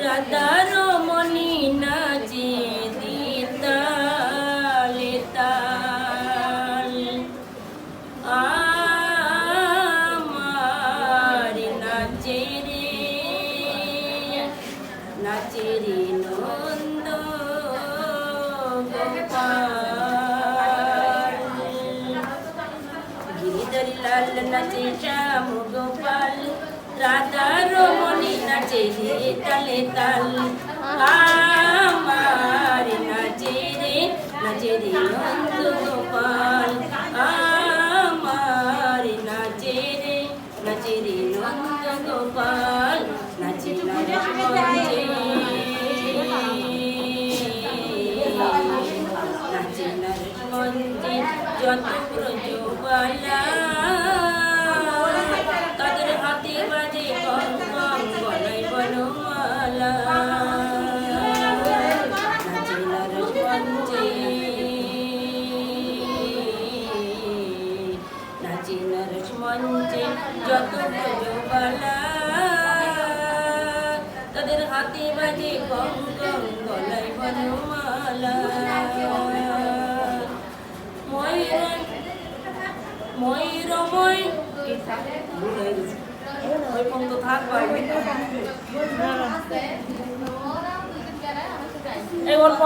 রাধার মনি নাচে দিতালে তাল আমার নাচে রে নন্দ গোপাল গিরিধরি লাল নাচে শ্যাম গোপাল রাধার মনি নাচে রে তালে তাল আমার নাচে রে নন্দ গোপাল আমার নাচে রে নন্দ গোপাল নাচে নাচে মঞ্চে যত ব্রজবালা তাদের হাতে বাজে কম কম গলায় বনমালা নাচে নারদ মঞ্চে নাচে নারদ মঞ্চে যত ব্রজবালা তাদের হাতে বাজে কম কম গলায় বনমালা ময়ূরময় ওই পর্যন্ত থাকবে